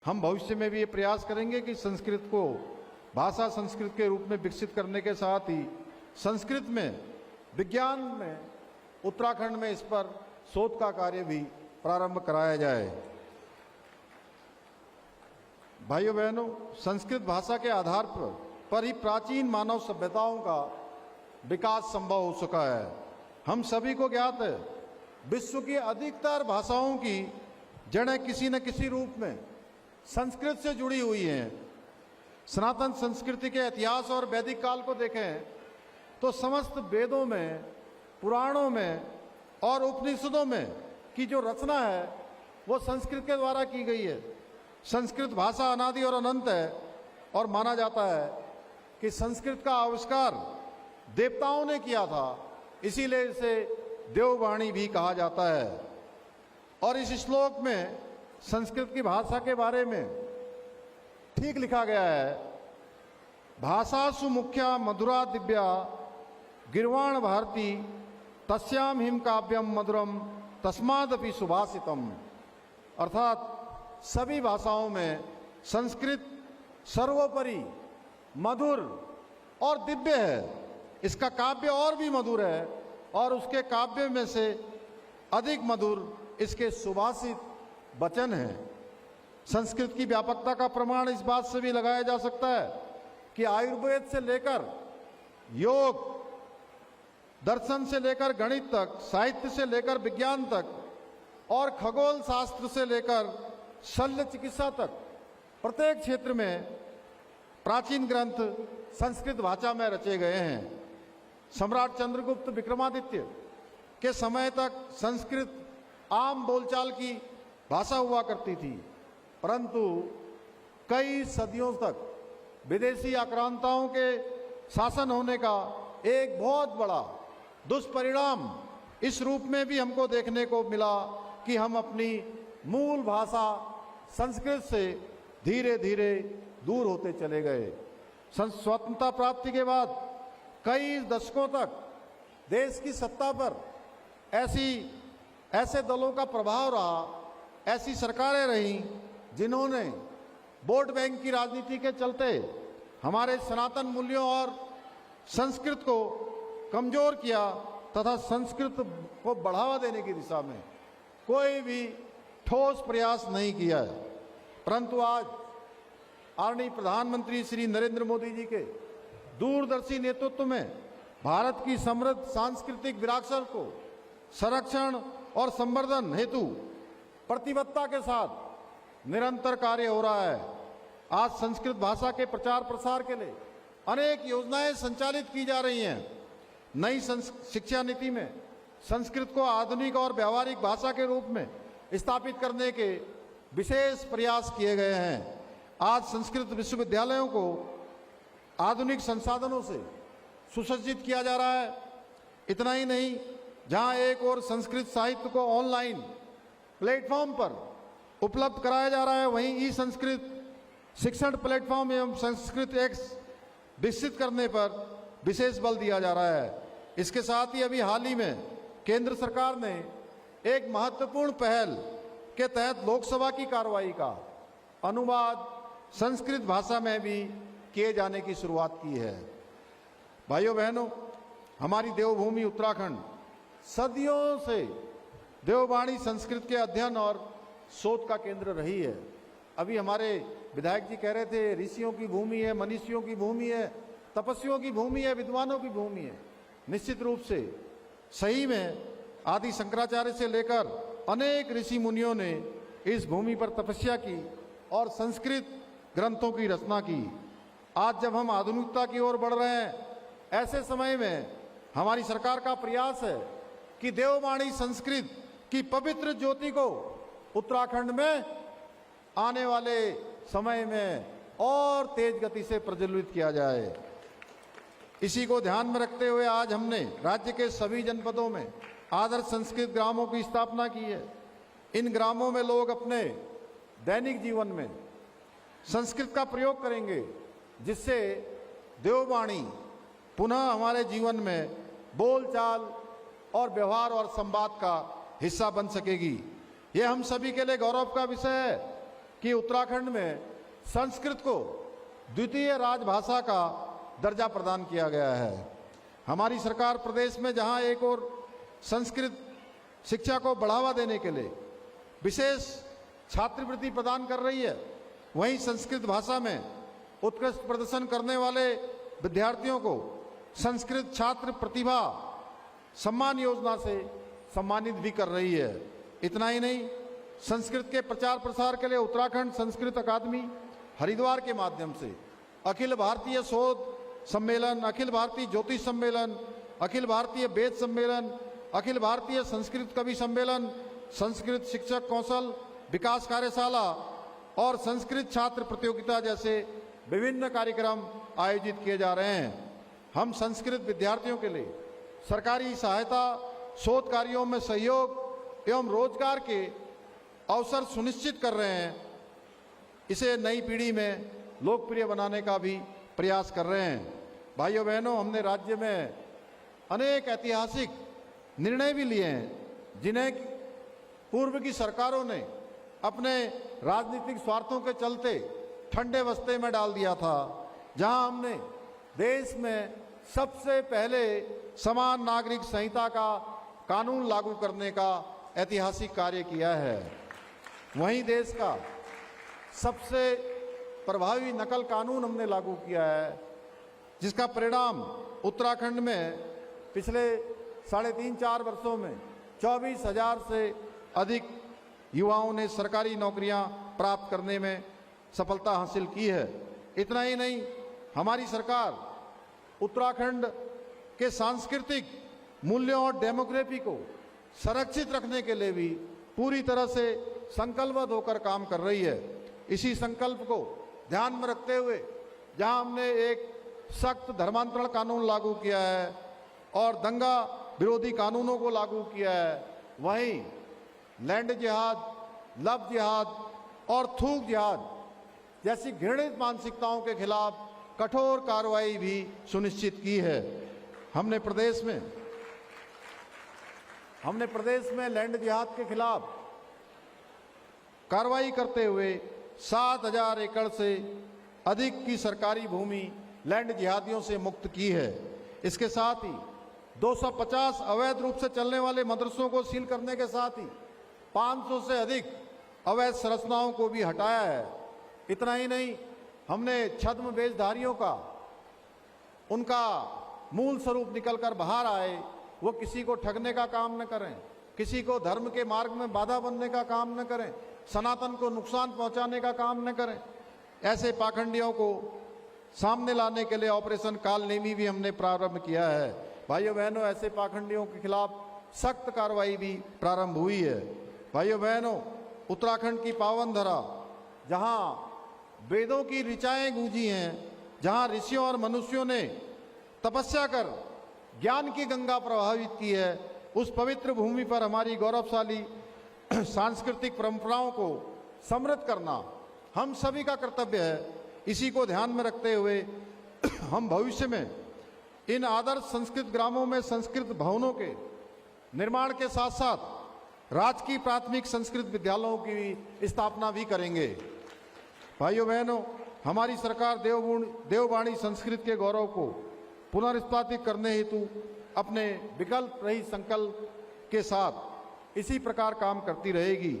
हम भविष्य में भी ये प्रयास करेंगे कि संस्कृत को भाषा संस्कृत के रूप में विकसित करने के साथ ही संस्कृत में विज्ञान में उत्तराखंड में इस पर शोध का कार्य भी प्रारंभ कराया जाए। भाइयों बहनों, संस्कृत भाषा के आधार पर ही प्राचीन मानव सभ्यताओं का विकास संभव हो सका है। हम सभी को ज्ञात है, विश्व की अधिकतर भाषाओं की जड़ें किसी न किसी रूप में संस्कृत से जुड़ी हुई हैं। सनातन संस्कृति के इतिहास और वैदिक काल को देखें तो समस्त वेदों में, पुराणों में और उपनिषदों में की जो रचना है वो संस्कृत के द्वारा की गई है। संस्कृत भाषा अनादि और अनंत है और माना जाता है कि संस्कृत का आविष्कार देवताओं ने किया था, इसीलिए इसे देववाणी भी कहा जाता है। और इस श्लोक में संस्कृत की भाषा के बारे में ठीक लिखा गया है, भाषासु मुख्या मधुरा दिव्या गिर्वाण भारती तस्याम हिम काव्यम मधुरम तस्मादपि सुभाषितम। अर्थात सभी भाषाओं में संस्कृत सर्वोपरि मधुर और दिव्य है। इसका काव्य और भी मधुर है और उसके काव्य में से अधिक मधुर इसके सुभाषित वचन हैं। संस्कृत की व्यापकता का प्रमाण इस बात से भी लगाया जा सकता है कि आयुर्वेद से लेकर योग, दर्शन से लेकर गणित तक, साहित्य से लेकर विज्ञान तक और खगोल शास्त्र से लेकर शल्य चिकित्सा तक प्रत्येक क्षेत्र में प्राचीन ग्रंथ संस्कृत भाषा में रचे गए हैं। सम्राट चंद्रगुप्त विक्रमादित्य के समय तक संस्कृत आम बोलचाल की भाषा हुआ करती थी, परंतु कई सदियों तक विदेशी आक्रांताओं के शासन होने का एक बहुत बड़ा दुष्परिणाम इस रूप में भी हमको देखने को मिला कि हम अपनी मूल भाषा संस्कृत से धीरे धीरे दूर होते चले गए। स्वतंत्रता प्राप्ति के बाद कई दशकों तक देश की सत्ता पर ऐसे दलों का प्रभाव रहा, ऐसी सरकारें रहीं जिन्होंने वोट बैंक की राजनीति के चलते हमारे सनातन मूल्यों और संस्कृत को कमजोर किया तथा संस्कृत को बढ़ावा देने की दिशा में कोई भी ठोस प्रयास नहीं किया है। परंतु आज आदरणीय प्रधानमंत्री श्री नरेंद्र मोदी जी के दूरदर्शी नेतृत्व में भारत की समृद्ध सांस्कृतिक विरासत को संरक्षण और संवर्धन हेतु प्रतिबद्धता के साथ निरंतर कार्य हो रहा है। आज संस्कृत भाषा के प्रचार प्रसार के लिए अनेक योजनाएं संचालित की जा रही हैं। नई शिक्षा नीति में संस्कृत को आधुनिक और व्यावहारिक भाषा के रूप में स्थापित करने के विशेष प्रयास किए गए हैं। आज संस्कृत विश्वविद्यालयों को आधुनिक संसाधनों से सुसज्जित किया जा रहा है। इतना ही नहीं, जहां एक और संस्कृत साहित्य को ऑनलाइन प्लेटफॉर्म पर उपलब्ध कराया जा रहा है, वहीं ई संस्कृत शिक्षण प्लेटफॉर्म एवं संस्कृत एक्स विकसित करने पर विशेष बल दिया जा रहा है। इसके साथ ही अभी हाल ही में केंद्र सरकार ने एक महत्वपूर्ण पहल के तहत लोकसभा की कार्रवाई का अनुवाद संस्कृत भाषा में भी किए जाने की शुरुआत की है। भाइयों बहनों, हमारी देवभूमि उत्तराखंड सदियों से देववाणी संस्कृत के अध्ययन और शोध का केंद्र रही है। अभी हमारे विधायक जी कह रहे थे, ऋषियों की भूमि है, मनीषियों की भूमि है, तपस्वियों की भूमि है, विद्वानों की भूमि है। निश्चित रूप से सही में आदि शंकराचार्य से लेकर अनेक ऋषि मुनियों ने इस भूमि पर तपस्या की और संस्कृत ग्रंथों की रचना की। आज जब हम आधुनिकता की ओर बढ़ रहे हैं, ऐसे समय में हमारी सरकार का प्रयास है कि देववाणी संस्कृत की पवित्र ज्योति को उत्तराखंड में आने वाले समय में और तेज गति से प्रज्वलित किया जाए। इसी को ध्यान में रखते हुए आज हमने राज्य के सभी जनपदों में आदर्श संस्कृत ग्रामों की स्थापना की है। इन ग्रामों में लोग अपने दैनिक जीवन में संस्कृत का प्रयोग करेंगे, जिससे देववाणी पुनः हमारे जीवन में बोलचाल और व्यवहार और संवाद का हिस्सा बन सकेगी। यह हम सभी के लिए गौरव का विषय है कि उत्तराखंड में संस्कृत को द्वितीय राजभाषा का दर्जा प्रदान किया गया है। हमारी सरकार प्रदेश में जहां एक और संस्कृत शिक्षा को बढ़ावा देने के लिए विशेष छात्रवृत्ति प्रदान कर रही है, वहीं संस्कृत भाषा में उत्कृष्ट प्रदर्शन करने वाले विद्यार्थियों को संस्कृत छात्र प्रतिभा सम्मान योजना से सम्मानित भी कर रही है। इतना ही नहीं, संस्कृत के प्रचार प्रसार के लिए उत्तराखंड संस्कृत अकादमी हरिद्वार के माध्यम से अखिल भारतीय शोध सम्मेलन, अखिल भारतीय ज्योतिष सम्मेलन, अखिल भारतीय वेद सम्मेलन, अखिल भारतीय संस्कृत कवि सम्मेलन, संस्कृत शिक्षक कौशल विकास कार्यशाला और संस्कृत छात्र प्रतियोगिता जैसे विभिन्न कार्यक्रम आयोजित किए जा रहे हैं। हम संस्कृत विद्यार्थियों के लिए सरकारी सहायता, शोध कार्यों में सहयोग एवं रोजगार के अवसर सुनिश्चित कर रहे हैं। इसे नई पीढ़ी में लोकप्रिय बनाने का भी प्रयास कर रहे हैं। भाइयों बहनों, हमने राज्य में अनेक ऐतिहासिक निर्णय भी लिए हैं जिन्हें पूर्व की सरकारों ने अपने राजनीतिक स्वार्थों के चलते ठंडे बस्ते में डाल दिया था। जहां हमने देश में सबसे पहले समान नागरिक संहिता का कानून लागू करने का ऐतिहासिक कार्य किया है, वहीं देश का सबसे प्रभावी नकल कानून हमने लागू किया है, जिसका परिणाम उत्तराखंड में पिछले 3.5-4 वर्षों में 24,000 से अधिक युवाओं ने सरकारी नौकरियां प्राप्त करने में सफलता हासिल की है। इतना ही नहीं, हमारी सरकार उत्तराखंड के सांस्कृतिक मूल्यों और डेमोग्राफी को संरक्षित रखने के लिए भी पूरी तरह से संकल्पबद्ध होकर काम कर रही है। इसी संकल्प को ध्यान में रखते हुए जहां हमने एक सख्त धर्मांतरण कानून लागू किया है और दंगा विरोधी कानूनों को लागू किया है, वहीं लैंड जिहाद, लव जिहाद और थूक जिहाद जैसी घृणित मानसिकताओं के खिलाफ कठोर कार्रवाई भी सुनिश्चित की है। हमने प्रदेश में लैंड जिहाद के खिलाफ कार्रवाई करते हुए 7,000 एकड़ से अधिक की सरकारी भूमि लैंड जिहादियों से मुक्त की है। इसके साथ ही 250 अवैध रूप से चलने वाले मदरसों को सील करने के साथ ही 500 से अधिक अवैध संरचनाओं को भी हटाया है। इतना ही नहीं, हमने छद्म वेशधारियों का उनका मूल स्वरूप निकलकर बाहर आए, वो किसी को ठगने का काम न करें, किसी को धर्म के मार्ग में बाधा बनने का काम न करें, सनातन को नुकसान पहुंचाने का काम न करें। ऐसे पाखंडियों को सामने लाने के लिए ऑपरेशन कालनेमी भी हमने प्रारंभ किया है। भाइयों बहनों, ऐसे पाखंडियों के खिलाफ सख्त कार्रवाई भी प्रारंभ हुई है। भाइयों बहनों, उत्तराखंड की पावन धरा, जहां वेदों की ऋचाएं गूंजी हैं, जहां ऋषियों और मनुष्यों ने तपस्या कर ज्ञान की गंगा प्रवाहित की है, उस पवित्र भूमि पर हमारी गौरवशाली सांस्कृतिक परंपराओं को समृद्ध करना हम सभी का कर्तव्य है। इसी को ध्यान में रखते हुए हम भविष्य में इन आदर्श संस्कृत ग्रामों में संस्कृत भवनों के निर्माण के साथ साथ राजकीय प्राथमिक संस्कृत विद्यालयों की भी स्थापना भी करेंगे। भाइयों बहनों, हमारी सरकार देववाणी संस्कृत के गौरव को पुनर्स्थापित करने हेतु अपने विकल्प रहित संकल्प के साथ इसी प्रकार काम करती रहेगी।